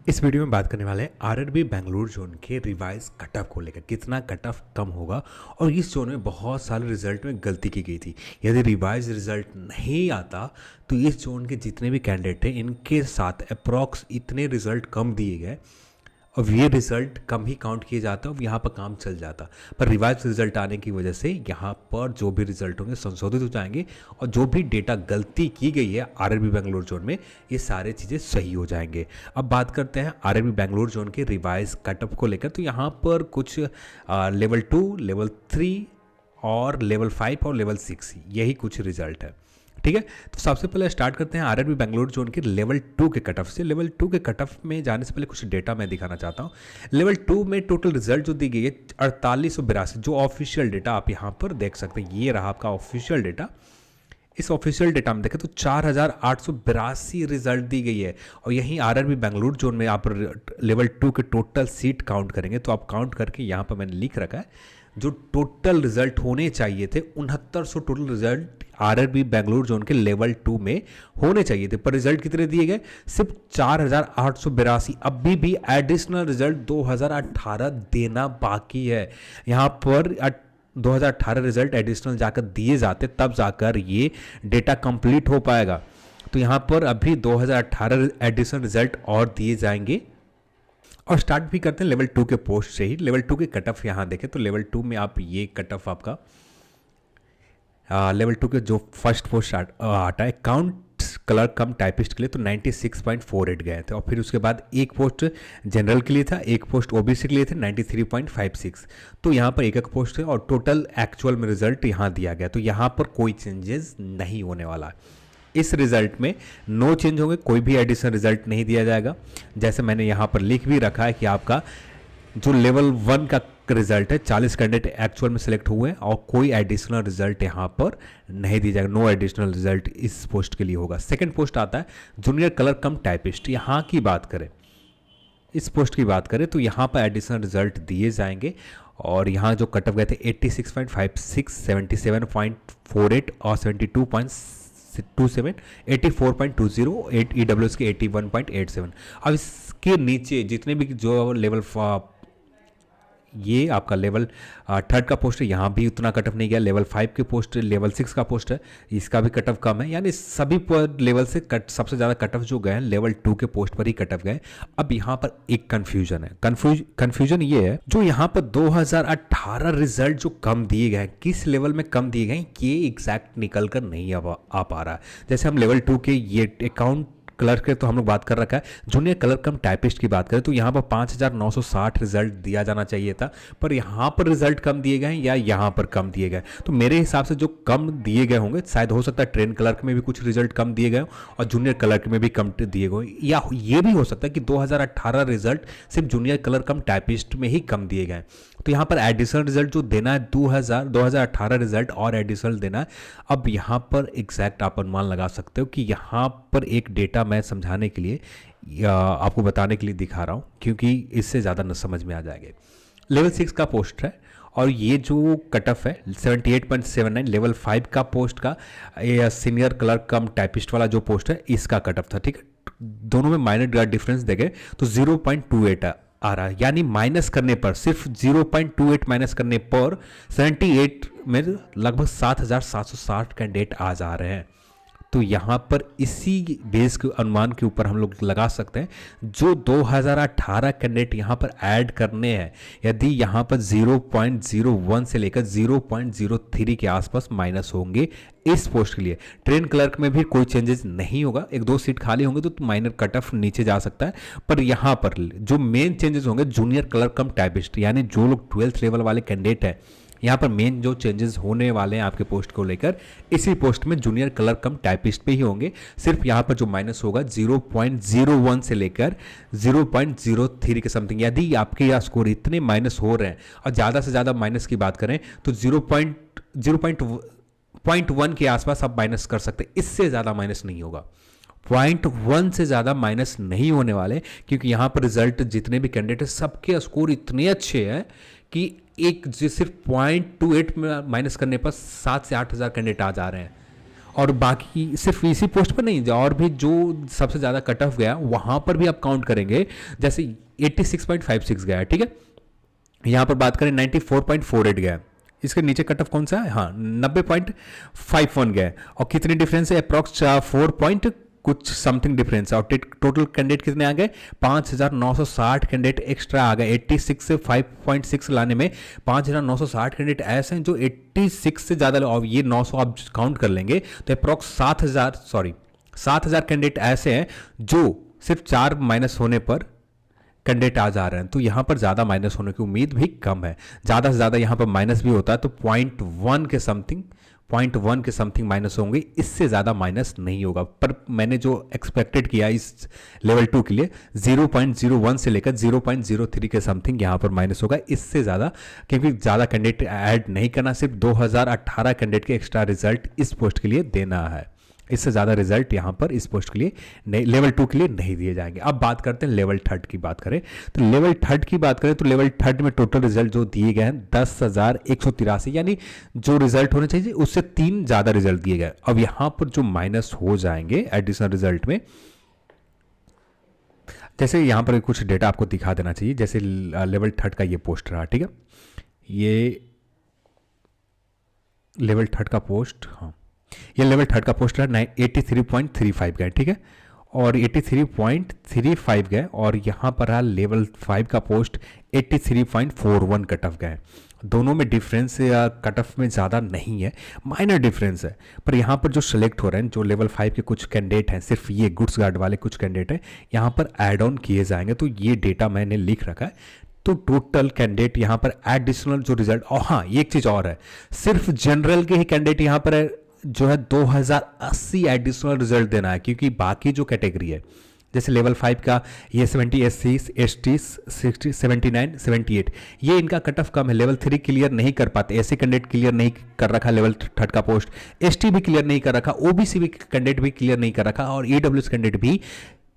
इस वीडियो में बात करने वाले हैं आरआरबी बेंगलुरु जोन के रिवाइज कट ऑफ को लेकर कितना कट ऑफ कम होगा। और इस जोन में बहुत सारे रिजल्ट में गलती की गई थी। यदि रिवाइज रिजल्ट नहीं आता तो इस जोन के जितने भी कैंडिडेट हैं इनके साथ अप्रॉक्स इतने रिजल्ट कम दिए गए और ये रिज़ल्ट कम ही काउंट किए जाते हैं और यहाँ पर काम चल जाता। पर रिवाइज रिज़ल्ट आने की वजह से यहाँ पर जो भी रिज़ल्ट होंगे संशोधित हो जाएंगे और जो भी डेटा गलती की गई है आरआरबी बेंगलुरु जोन में ये सारे चीज़ें सही हो जाएंगे। अब बात करते हैं आरआरबी बेंगलुरु जोन के रिवाइज कटअप को लेकर। तो यहाँ पर कुछ लेवल 2, लेवल 3 और लेवल 5 और लेवल 6 यही कुछ रिजल्ट है। ठीक है, तो सबसे पहले स्टार्ट करते हैं आरआरबी बेंगलुरु जोन के लेवल 2 के कट ऑफ से। लेवल 2 के कट ऑफ में जाने से पहले कुछ डेटा मैं दिखाना चाहता हूँ। लेवल 2 में टोटल रिजल्ट जो दी गई है 4882, जो ऑफिशियल डेटा आप यहाँ पर देख सकते हैं। ये रहा आपका ऑफिशियल डेटा। इस ऑफिशियल डेटा में देखें तो 4882 रिजल्ट दी गई है। और यहीं आरआरबी बेंगलुरु जोन में आप लेवल 2 के टोटल सीट काउंट करेंगे तो आप काउंट करके यहाँ पर मैंने लिख रखा है जो टोटल रिजल्ट होने चाहिए थे 6900 total result RRB Bengaluru zone के लेवल 2 में होने चाहिए थे। पर रिजल्ट कितने दिए गए? सिर्फ 4882। अभी भी एडिशनल रिजल्ट 2018 देना बाकी है। यहाँ पर 2018 रिजल्ट एडिशनल जाकर दिए जाते तब जाकर ये डेटा कंप्लीट हो पाएगा। तो यहाँ पर अभी 2018 एडिशनल रिजल्ट और दिए जाएंगे। और स्टार्ट भी करते हैं लेवल 2 के पोस्ट से ही। लेवल 2 के कट ऑफ यहाँ देखें तो लेवल 2 में आप ये कट ऑफ आपका लेवल 2 के जो फर्स्ट पोस्ट आता है काउंट कलर कम टाइपिस्ट के लिए तो 96.48 गए थे। और फिर उसके बाद एक पोस्ट जनरल के लिए था, एक पोस्ट ओबीसी के लिए थे 93.56। तो यहाँ पर एक पोस्ट है और टोटल एक्चुअल में रिजल्ट यहाँ दिया गया। तो यहाँ पर कोई चेंजेस नहीं होने वाला है। इस रिजल्ट में नो चेंज होंगे, कोई भी एडिशनल रिजल्ट नहीं दिया जाएगा। जैसे मैंने यहाँ पर लिख भी रखा है कि आपका जो लेवल 1 का रिजल्ट है 40 कैंडिडेट एक्चुअल में सिलेक्ट हुए हैं और कोई एडिशनल रिजल्ट यहाँ पर नहीं दिया जाएगा। नो एडिशनल रिजल्ट इस पोस्ट के लिए होगा। सेकंड पोस्ट आता है जूनियर कलर कम टाइपिस्ट। यहाँ की बात करें, इस पोस्ट की बात करें तो यहाँ पर एडिशनल रिजल्ट दिए जाएंगे। और यहाँ जो कट ऑफ गए थे 86.56, 77.48 और 72.27, 84.20, EWS के 81.87। अब इसके नीचे जितने भी जो लेवल ये आपका लेवल 3 का पोस्ट है यहाँ भी उतना कट ऑफ नहीं गया। लेवल 5 के पोस्ट, लेवल 6 का पोस्ट है इसका भी कट ऑफ कम है। यानी सभी पर लेवल से सबसे ज़्यादा कट ऑफ जो गए हैं लेवल 2 के पोस्ट पर ही कट ऑफ गए। अब यहाँ पर एक कन्फ्यूजन है। कन्फ्यूजन ये है जो यहाँ पर 2018 रिजल्ट जो कम दिए गए हैं किस लेवल में कम दिए गए हैं ये एग्जैक्ट निकल कर नहीं आ पा रहा है। जैसे हम लेवल 2 के ये अकाउंट क्लर्क के तो हम लोग बात कर रखा है। जूनियर क्लर्क कम टाइपिस्ट की बात करें तो यहाँ पर 5960 रिजल्ट दिया जाना चाहिए था, पर यहाँ पर रिजल्ट कम दिए गए या यहाँ पर कम दिए गए। तो मेरे हिसाब से जो कम दिए गए होंगे शायद हो सकता है ट्रेन क्लर्क में भी कुछ रिजल्ट कम दिए गए और जूनियर क्लर्क में भी कम दिए गए, या ये भी हो सकता है कि 2018 रिजल्ट सिर्फ जूनियर क्लर्क कम टाइपिस्ट में ही कम दिए गए। तो यहाँ पर एडिशनल रिजल्ट जो देना है 2018 रिजल्ट और एडिशनल देना है। अब यहाँ पर एग्जैक्ट आप अनुमान लगा सकते हो कि यहाँ पर एक डेटा मैं समझाने के लिए आपको बताने के लिए दिखा रहा हूँ क्योंकि इससे ज़्यादा न समझ में आ जाएगा। लेवल 6 का पोस्ट है और ये जो कट ऑफ है 78.79। लेवल 5 का पोस्ट का सीनियर क्लर्क कम टाइपिस्ट वाला जो पोस्ट है इसका कट ऑफ था। ठीक है, दोनों में माइनर डिफरेंस देखे तो 0.28 आ रहा है। यानी माइनस करने पर सिर्फ 0.28 माइनस करने पर 78 में लगभग 7760 कैंडिडेट आ जा रहे हैं। तो यहाँ पर इसी बेस के अनुमान के ऊपर हम लोग लगा सकते हैं जो 2018 कैंडिडेट यहाँ पर ऐड करने हैं, यदि यहाँ पर 0.01 से लेकर 0.03 के आसपास माइनस होंगे इस पोस्ट के लिए। ट्रेन क्लर्क में भी कोई चेंजेस नहीं होगा, 1-2 सीट खाली होंगे तो माइनर कट ऑफ नीचे जा सकता है। पर यहाँ पर जो मेन चेंजेस होंगे जूनियर क्लर्क कम टाइपिस्ट, यानी जो लोग 12th लेवल वाले कैंडिडेट हैं यहाँ पर मेन जो चेंजेस होने वाले हैं आपके पोस्ट को लेकर इसी पोस्ट में जूनियर क्लर्क कम टाइपिस्ट पे ही होंगे। सिर्फ यहाँ पर जो माइनस होगा 0.01 से लेकर 0.03 के समथिंग। यदि आपके यहाँ स्कोर इतने माइनस हो रहे हैं और ज़्यादा से ज़्यादा माइनस की बात करें तो 0.1 के आसपास आप माइनस कर सकते हैं, इससे ज़्यादा माइनस नहीं होगा। 0.1 से ज़्यादा माइनस नहीं होने वाले क्योंकि यहाँ पर रिजल्ट जितने भी कैंडिडेट हैं सबके स्कोर इतने अच्छे हैं कि एक सिर्फ 0.28 में माइनस करने पर 7 से 8 हज़ार कैंडिडेट आ जा रहे हैं। और बाकी सिर्फ इसी पोस्ट पर नहीं, और भी जो सबसे ज़्यादा कट ऑफ गया वहाँ पर भी आप काउंट करेंगे। जैसे 86.56 गया है, ठीक है, यहाँ पर बात करें 94.48 गया है, इसके नीचे कट ऑफ कौन सा है, हाँ 90.51 गया है, और कितनी डिफरेंस है, अप्रॉक्स 4 पॉइंट कुछ समथिंग डिफरेंस है। और टोटल कैंडिडेट कितने आ गए, 5960 कैंडिडेट एक्स्ट्रा आ गए। 86 से 5.6 लाने में 5960 कैंडिडेट ऐसे हैं जो 86 से ज़्यादा, और ये 900 आप काउंट कर लेंगे तो अप्रॉक्स 7000 कैंडिडेट ऐसे हैं जो सिर्फ 4 माइनस होने पर कैंडिडेट आ जा रहे हैं। तो यहाँ पर ज़्यादा माइनस होने की उम्मीद भी कम है। ज़्यादा से ज़्यादा यहाँ पर माइनस भी होता है तो 0.1 के समथिंग माइनस होंगे, इससे ज़्यादा माइनस नहीं होगा। पर मैंने जो एक्सपेक्टेड किया इस लेवल 2 के लिए 0.01 से लेकर 0.03 के समथिंग यहाँ पर माइनस होगा, इससे ज़्यादा, क्योंकि ज़्यादा कैंडिडेट ऐड नहीं करना, सिर्फ 2018 कैंडिडेट के एक्स्ट्रा रिजल्ट इस पोस्ट के लिए देना है। इससे ज़्यादा रिजल्ट यहाँ पर इस पोस्ट के लिए नहीं, लेवल 2 के लिए नहीं दिए जाएंगे। अब बात करते हैं लेवल 3 की बात करें तो लेवल 3 में टोटल रिजल्ट जो दिए गए हैं 10,183, यानी जो रिजल्ट होने चाहिए उससे 3 ज़्यादा रिजल्ट दिए गए। अब यहाँ पर जो माइनस हो जाएंगे एडिशनल रिजल्ट में, जैसे यहाँ पर कुछ डेटा आपको दिखा देना चाहिए। जैसे लेवल 3 का ये पोस्ट रहा, ठीक है, ये लेवल 3 का पोस्ट, हाँ ये लेवल 3 का पोस्ट रहा 83.35 गए, ठीक है, और 83.35 गए, और यहाँ पर रहा लेवल 5 का पोस्ट 83.41 कट ऑफ गए। दोनों में डिफरेंस या कट ऑफ में ज़्यादा नहीं है, माइनर डिफरेंस है। पर यहाँ पर जो सेलेक्ट हो रहे हैं, जो लेवल 5 के कुछ कैंडिडेट हैं, सिर्फ ये गुड्स गार्ड वाले कुछ कैंडिडेट हैं, यहाँ पर ऐड ऑन किए जाएंगे। तो ये डेटा मैंने लिख रखा है। तो टोटल कैंडिडेट यहाँ पर एडिशनल जो रिजल्ट, और हाँ एक चीज़ और है, सिर्फ जनरल के ही कैंडिडेट यहाँ पर है जो है 2080 एडिशनल रिजल्ट देना है, क्योंकि बाकी जो कैटेगरी है जैसे लेवल 5 का ये 70 SCs, STs, 60, 79, 78, ये इनका कट ऑफ कम है, लेवल 3 क्लियर नहीं कर पाते, ऐसे कैंडिडेट क्लियर नहीं कर रखा लेवल 3 का पोस्ट, ST भी क्लियर नहीं कर रखा, OBC भी कैंडिडेट भी क्लियर नहीं कर रखा, और EWS कैंडिडेट भी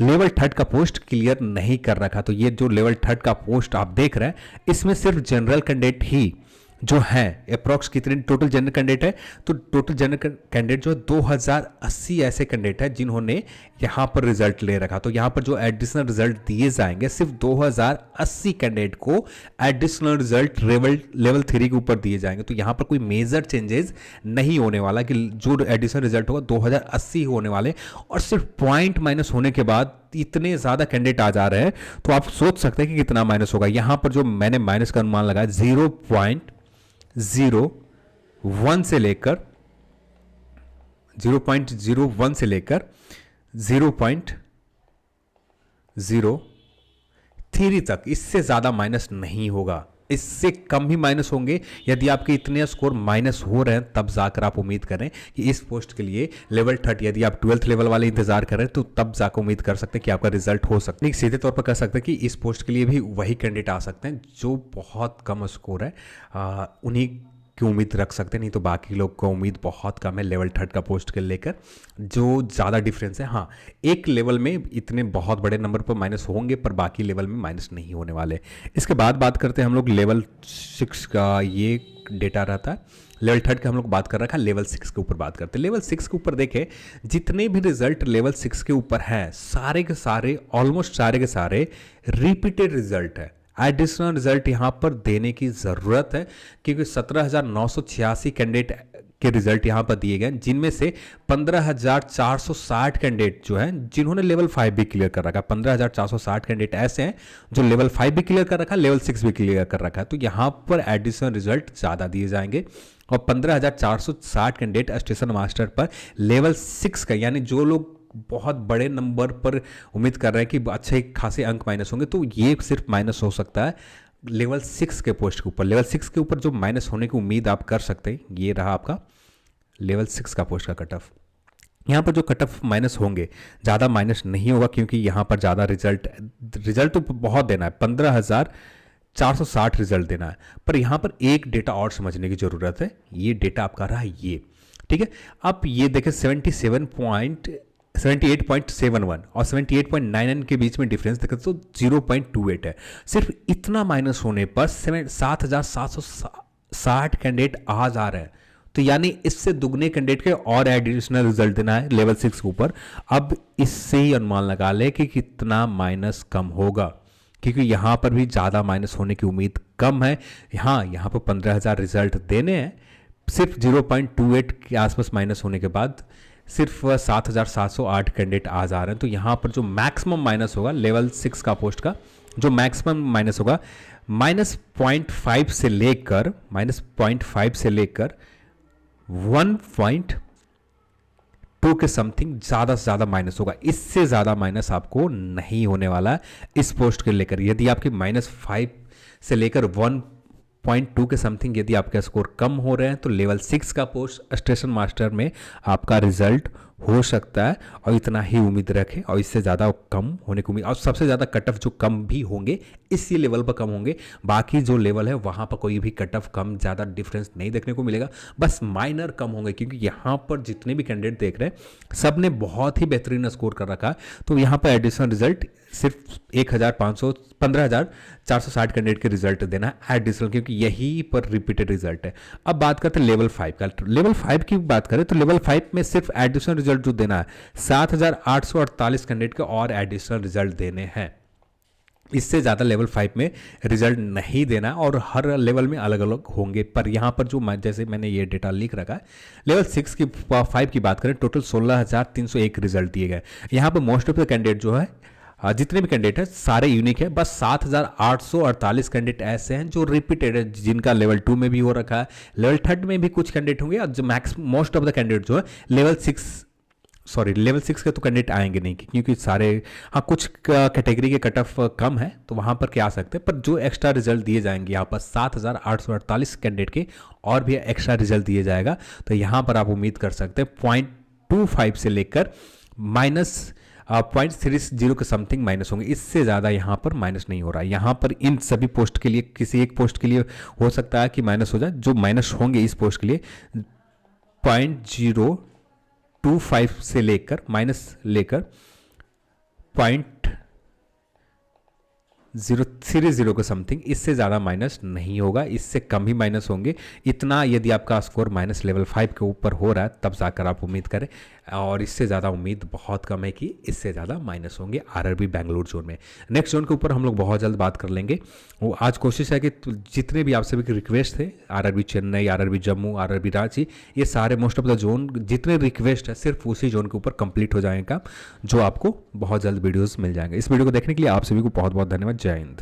लेवल 3 का पोस्ट क्लियर नहीं कर रखा। तो ये जो लेवल 3 का पोस्ट आप देख रहे हैं, इसमें सिर्फ जनरल कैंडिडेट ही जो है, अप्रॉक्स कितने टोटल जनरल कैंडिडेट है, तो टोटल जनरल कैंडिडेट जो है 2080 ऐसे कैंडिडेट है जिन्होंने यहाँ पर रिजल्ट ले रखा। तो यहाँ पर जो एडिशनल रिजल्ट दिए जाएंगे, सिर्फ 2080 कैंडिडेट को एडिशनल रिजल्ट लेवल 3 के ऊपर दिए जाएंगे। तो यहाँ पर कोई मेजर चेंजेस नहीं होने वाला, कि जो एडिशनल रिजल्ट होगा 2080 होने वाले, और सिर्फ पॉइंट माइनस होने के बाद इतने ज़्यादा कैंडिडेट आ जा रहे हैं। तो आप सोच सकते हैं कि कितना माइनस होगा। यहाँ पर जो मैंने माइनस का अनुमान लगाया 0.01 से लेकर 0.03 तक, इससे ज़्यादा माइनस नहीं होगा। इससे कम ही माइनस होंगे। यदि आपके इतने स्कोर माइनस हो रहे हैं तब जाकर आप उम्मीद करें कि इस पोस्ट के लिए लेवल 3, यदि आप 12th लेवल वाले इंतजार कर रहे हैं तो तब जाकर उम्मीद कर सकते हैं कि आपका रिजल्ट हो सकता है। सीधे तौर पर कह सकते हैं कि इस पोस्ट के लिए भी वही कैंडिडेट आ सकते हैं जो बहुत कम स्कोर है, उन्हीं की उम्मीद रख सकते हैं, नहीं तो बाकी लोग को उम्मीद बहुत कम है लेवल 3 का पोस्ट के लेकर। जो ज़्यादा डिफरेंस है, हाँ एक लेवल में इतने बहुत बड़े नंबर पर माइनस होंगे, पर बाकी लेवल में माइनस नहीं होने वाले। इसके बाद बात करते हैं हम लोग लेवल 6 का, ये डेटा रहता है लेवल 3 का, हम लोग बात कर रखा है लेवल 6 के ऊपर बात करते हैं। लेवल 6 के ऊपर देखें, जितने भी रिजल्ट लेवल 6 के ऊपर हैं, सारे के सारे, ऑलमोस्ट सारे के सारे रिपीटेड रिजल्ट है। एडिशनल रिजल्ट यहाँ पर देने की ज़रूरत है, क्योंकि 17,986 कैंडिडेट के रिजल्ट यहाँ पर दिए गए, जिनमें से 15,460 कैंडिडेट जो हैं जिन्होंने लेवल 5 भी क्लियर कर रखा है। 15,460 कैंडिडेट ऐसे हैं जो लेवल 5 भी क्लियर कर रखा है, लेवल 6 भी क्लियर कर रखा है। तो यहाँ पर एडिशनल रिजल्ट ज़्यादा दिए जाएंगे, और 15,460 कैंडिडेट स्टेशन मास्टर पर लेवल 6 का, यानी जो लोग बहुत बड़े नंबर पर उम्मीद कर रहे हैं कि अच्छे खासे अंक माइनस होंगे, तो ये सिर्फ माइनस हो सकता है लेवल 6 के पोस्ट के ऊपर। लेवल 6 के ऊपर जो माइनस होने की उम्मीद आप कर सकते हैं, ये रहा आपका लेवल 6 का पोस्ट का कट ऑफ। यहाँ पर जो कट ऑफ माइनस होंगे, ज़्यादा माइनस नहीं होगा, क्योंकि यहाँ पर ज़्यादा रिजल्ट तो बहुत देना है, 15,460 रिजल्ट देना है। पर यहाँ पर एक डेटा और समझने की ज़रूरत है। ये डेटा आपका रहा ये, ठीक है। आप ये देखें 78.71 और 78.99 के बीच में डिफरेंस देखें तो 0.28 है। सिर्फ इतना माइनस होने पर 7,760 कैंडिडेट आ जा रहे हैं। तो यानी इससे दुगने कैंडिडेट के और एडिशनल रिजल्ट देना है लेवल 6 के ऊपर। अब इससे ही अनुमान लगा ले कि कितना माइनस कम होगा, क्योंकि यहाँ पर भी ज़्यादा माइनस होने की उम्मीद कम है। हाँ, यहाँ पर 15,000 रिजल्ट देने हैं, सिर्फ 0.28 के आसपास माइनस होने के बाद सिर्फ 7,708 कैंडिडेट आ जा रहे हैं। तो यहाँ पर जो मैक्सिमम माइनस होगा लेवल 6 का पोस्ट का, जो मैक्सिमम माइनस होगा -0.5 से लेकर -0.5 से लेकर 1.2 के समथिंग ज़्यादा से ज़्यादा माइनस होगा। इससे ज़्यादा माइनस आपको नहीं होने वाला है इस पोस्ट के लेकर। यदि आपके -5 से लेकर 1.2 के समथिंग यदि आपका स्कोर कम हो रहे हैं तो लेवल 6 का पोस्ट स्टेशन मास्टर में आपका रिजल्ट हो सकता है, और इतना ही उम्मीद रखें। और इससे ज़्यादा कम होने की उम्मीद, और सबसे ज़्यादा कट ऑफ जो कम भी होंगे इसी लेवल पर कम होंगे। बाकी जो लेवल है वहाँ पर कोई भी कट ऑफ कम ज़्यादा डिफरेंस नहीं देखने को मिलेगा, बस माइनर कम होंगे, क्योंकि यहाँ पर जितने भी कैंडिडेट देख रहे हैं सब ने बहुत ही बेहतरीन स्कोर कर रखा है। तो यहाँ पर एडिशनल रिजल्ट सिर्फ 15,460 कैंडिडेट के रिजल्ट देना है एडिशनल, क्योंकि यही पर रिपीटेड रिजल्ट है। अब बात करते हैं लेवल 5 का। लेवल 5 की बात करें तो लेवल 5 में सिर्फ एडिशनल रिजल्ट जो देना है 7,848 कैंडिडेट के और एडिशनल रिजल्ट देने हैं। इससे ज़्यादा लेवल 5 में रिजल्ट नहीं देना, और हर लेवल में अलग अलग होंगे। पर यहाँ पर जो जैसे मैंने ये डेटा लिख रखा है, लेवल 6 की 5 की बात करें टोटल 16,301 रिजल्ट दिए गए। यहाँ पर मोस्ट ऑफ द कैंडिडेट जो है, जितने भी कैंडिडेट हैं सारे यूनिक है, बस 7,848 कैंडिडेट ऐसे हैं जो रिपीटेड है, जिनका लेवल 2 में भी हो रखा है, लेवल 3 में भी कुछ कैंडिडेट होंगे, और जो मोस्ट ऑफ द कैंडिडेट जो है लेवल 6 के तो कैंडिडेट आएंगे नहीं, क्योंकि सारे, हाँ कुछ कैटेगरी के कट ऑफ कम है तो वहाँ पर क्या आ सकते हैं, पर जो एक्स्ट्रा रिजल्ट दिए जाएंगे यहाँ पर 7,848 कैंडिडेट के और भी एक्स्ट्रा रिजल्ट दिए जाएगा। तो यहाँ पर आप उम्मीद कर सकते हैं 0.25 से लेकर -0.30 के समथिंग माइनस होंगे। इससे ज़्यादा यहाँ पर माइनस नहीं हो रहा है। यहाँ पर इन सभी पोस्ट के लिए किसी एक पोस्ट के लिए हो सकता है कि माइनस हो जाए। जो माइनस होंगे इस पोस्ट के लिए 0.025 से लेकर .030 के समथिंग, इससे ज़्यादा माइनस नहीं होगा, इससे कम ही माइनस होंगे। इतना यदि आपका स्कोर माइनस लेवल 5 के ऊपर हो रहा है तब जाकर आप उम्मीद करें, और इससे ज़्यादा उम्मीद बहुत कम है कि इससे ज़्यादा माइनस होंगे आरआरबी बेंगलुरु जोन में। नेक्स्ट जोन के ऊपर हम लोग बहुत जल्द बात कर लेंगे। वो आज कोशिश है कि जितने भी आप सभी के रिक्वेस्ट थे, RRB Chennai, RRB Jammu, RRB Ranchi, ये सारे मोस्ट ऑफ द जोन जितने रिक्वेस्ट है सिर्फ उसी जोन के ऊपर कंप्लीट हो जाएगा, जो आपको बहुत जल्द वीडियोज़ मिल जाएंगे। इस वीडियो को देखने के लिए आप सभी को बहुत बहुत धन्यवाद। जय हिंद।